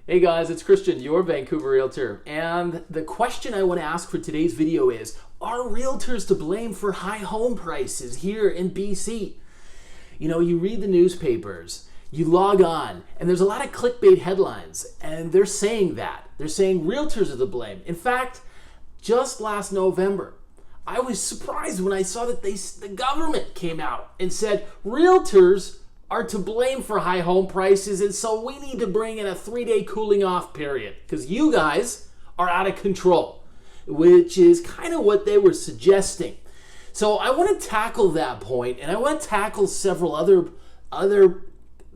Hey guys, it's Christian, your Vancouver Realtor. And the question I want to ask for today's video is, are realtors to blame for high home prices here in BC? You know, you read the newspapers, you log on, and there's a lot of clickbait headlines, and they're saying that. They're saying realtors are to blame. In fact, just last November, I was surprised when I saw that the government came out and said realtors are to blame for high home prices, and so we need to bring in a 3-day cooling off period because you guys are out of control, which is kind of what they were suggesting. So I want to tackle that point, and I want to tackle several other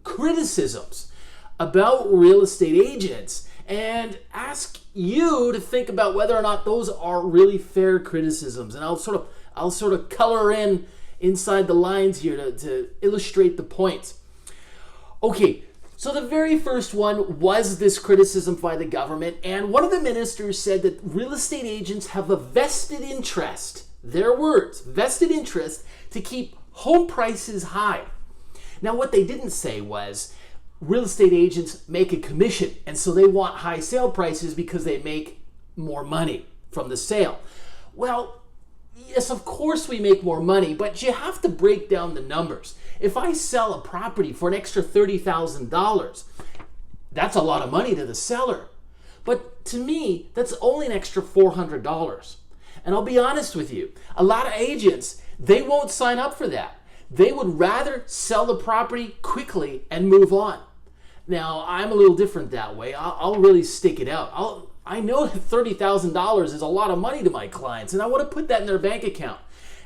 criticisms about real estate agents and ask you to think about whether or not those are really fair criticisms. And I'll sort of color in inside the lines here to illustrate the points. Okay, so the very first one was this criticism by the government, and one of the ministers said that real estate agents have a vested interest, their words, vested interest, to keep home prices high. Now what they didn't say was real estate agents make a commission, and so they want high sale prices because they make more money from the sale. Well, yes, of course we make more money, but you have to break down the numbers. If I sell a property for an extra $30,000, that's a lot of money to the seller. But to me, that's only an extra $400. And I'll be honest with you, a lot of agents, they won't sign up for that. They would rather sell the property quickly and move on. Now, I'm a little different that way. I'll really stick it out. I know that $30,000 is a lot of money to my clients, and I want to put that in their bank account.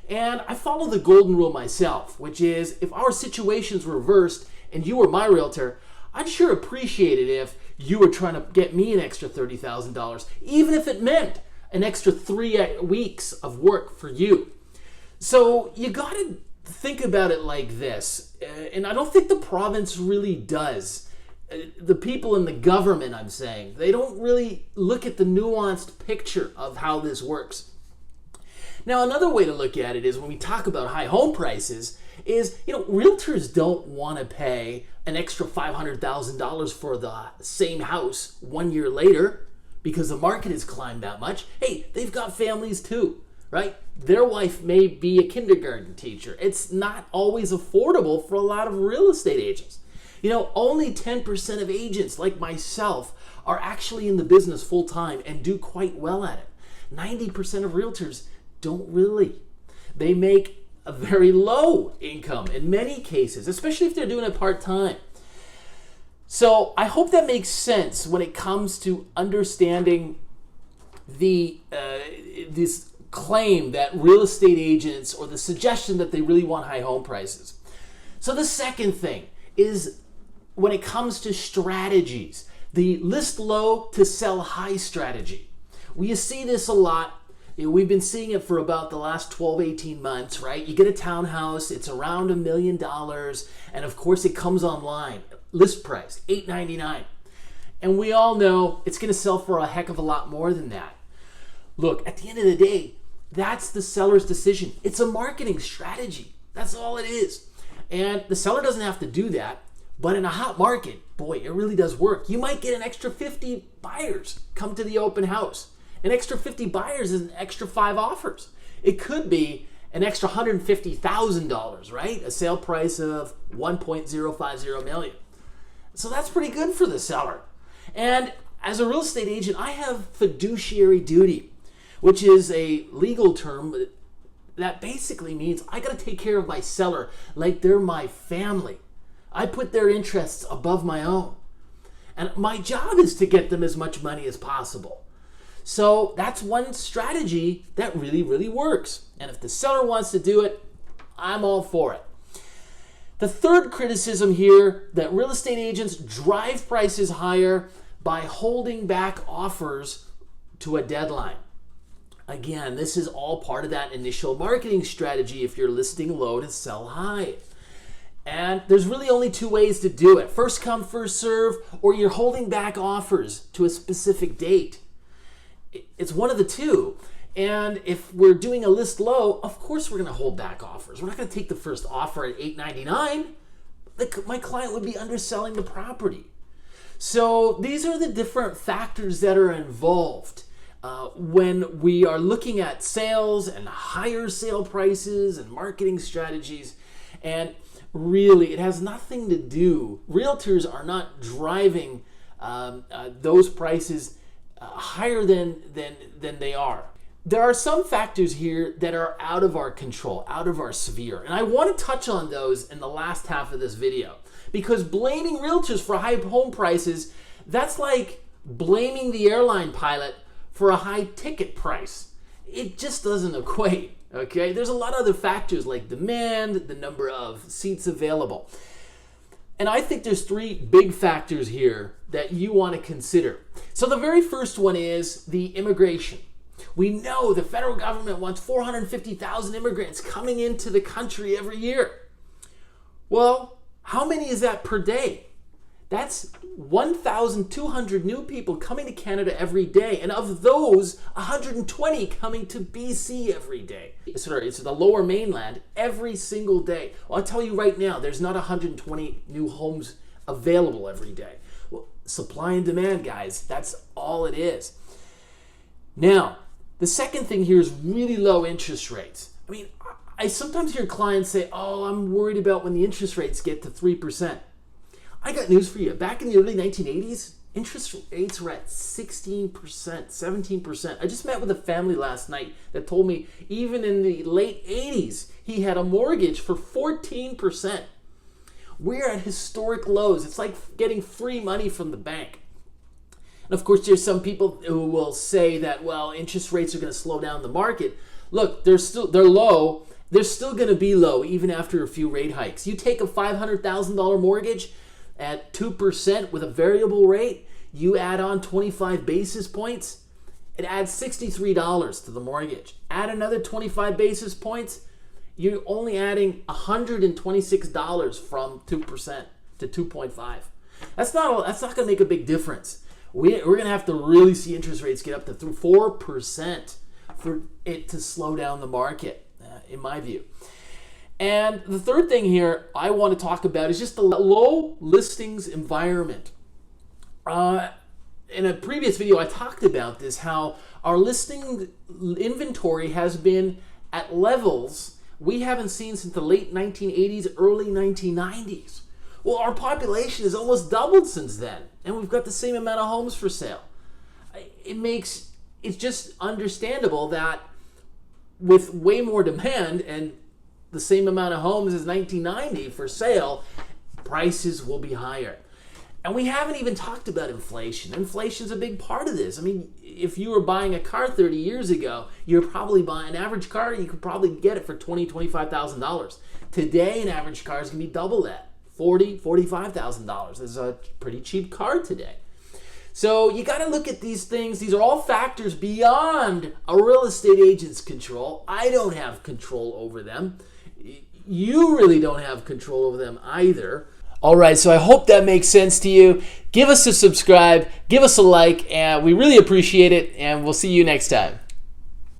And I follow the golden rule myself, which is if our situation's reversed and you were my realtor, I'd sure appreciate it if you were trying to get me an extra $30,000, even if it meant an extra 3 weeks of work for you. So you got to think about it like this, and I don't think the province really does. The people in the government, I'm saying, they don't really look at the nuanced picture of how this works. Now, another way to look at it is when we talk about high home prices is, realtors don't want to pay an extra $500,000 for the same house 1 year later because the market has climbed that much. Hey, they've got families too, right? Their wife may be a kindergarten teacher. It's not always affordable for a lot of real estate agents. Only 10% of agents like myself are actually in the business full time and do quite well at it. 90% of realtors don't really. They make a very low income in many cases, especially if they're doing it part time. So I hope that makes sense when it comes to understanding this claim that real estate agents, or the suggestion that they really want high home prices. So the second thing is when it comes to strategies, the list low to sell high strategy. We see this a lot. We've been seeing it for about the last 12, 18 months, right? You get a townhouse, it's around $1 million, and of course it comes online. List price, $899. And we all know it's gonna sell for a heck of a lot more than that. Look, at the end of the day, that's the seller's decision. It's a marketing strategy. That's all it is. And the seller doesn't have to do that. But in a hot market, boy, it really does work. You might get an extra 50 buyers come to the open house. An extra 50 buyers is an extra 5 offers. It could be an extra $150,000, right? A sale price of $1.050 million. So that's pretty good for the seller. And as a real estate agent, I have fiduciary duty, which is a legal term that basically means I got to take care of my seller like they're my family. I put their interests above my own. And my job is to get them as much money as possible. So that's one strategy that really, really works. And if the seller wants to do it, I'm all for it. The third criticism here, that real estate agents drive prices higher by holding back offers to a deadline. Again, this is all part of that initial marketing strategy if you're listing low to sell high. And there's really only 2 ways to do it. First come, first serve, or you're holding back offers to a specific date. It's one of the two. And if we're doing a list low, of course we're going to hold back offers. We're not going to take the first offer at $899. My client would be underselling the property. So these are the different factors that are involved when we are looking at sales and higher sale prices and marketing strategies. And really, it has nothing to do, realtors are not driving those prices higher than they are. There are some factors here that are out of our control, out of our sphere. And I want to touch on those in the last half of this video. Because blaming realtors for high home prices, that's like blaming the airline pilot for a high ticket price. It just doesn't equate, okay? There's a lot of other factors like demand, the number of seats available. And I think there's three big factors here that you want to consider. So the very first one is the immigration. We know the federal government wants 450,000 immigrants coming into the country every year. Well, how many is that per day? That's 1,200 new people coming to Canada every day. And of those, 120 coming to BC every day. Sorry, it's the lower mainland every single day. Well, I'll tell you right now, there's not 120 new homes available every day. Well, supply and demand, guys, that's all it is. Now, the second thing here is really low interest rates. I mean, I sometimes hear clients say, oh, I'm worried about when the interest rates get to 3%. I got news for you. Back in the early 1980s, interest rates were at 16%, 17%. I just met with a family last night that told me even in the late 80s, he had a mortgage for 14%. We're at historic lows. It's like getting free money from the bank. And of course, there's some people who will say that, well, interest rates are going to slow down the market. Look, they're low. They're still going to be low even after a few rate hikes. You take a $500,000 mortgage at 2% with a variable rate, you add on 25 basis points, it adds $63 to the mortgage. Add another 25 basis points, you're only adding $126 from 2% to 2.5. That's not going to make a big difference. We're going to have to really see interest rates get up to 4% for it to slow down the market, in my view. And the third thing here I want to talk about is just the low listings environment. In a previous video, I talked about this, how our listing inventory has been at levels we haven't seen since the late 1980s, early 1990s. Well, our population has almost doubled since then, and we've got the same amount of homes for sale. It's just understandable that with way more demand and the same amount of homes as 1990 for sale, prices will be higher. And we haven't even talked about inflation. Inflation's a big part of this. I mean, if you were buying a car 30 years ago, you're probably buying an average car, you could probably get it for $20,000, $25,000. Today, an average car is going to be double that, $40,000, $45,000. This is a pretty cheap car today. So you got to look at these things. These are all factors beyond a real estate agent's control. I don't have control over them. You really don't have control over them either. All right, so I hope that makes sense to you. Give us a subscribe, give us a like, and we really appreciate it, and we'll see you next time.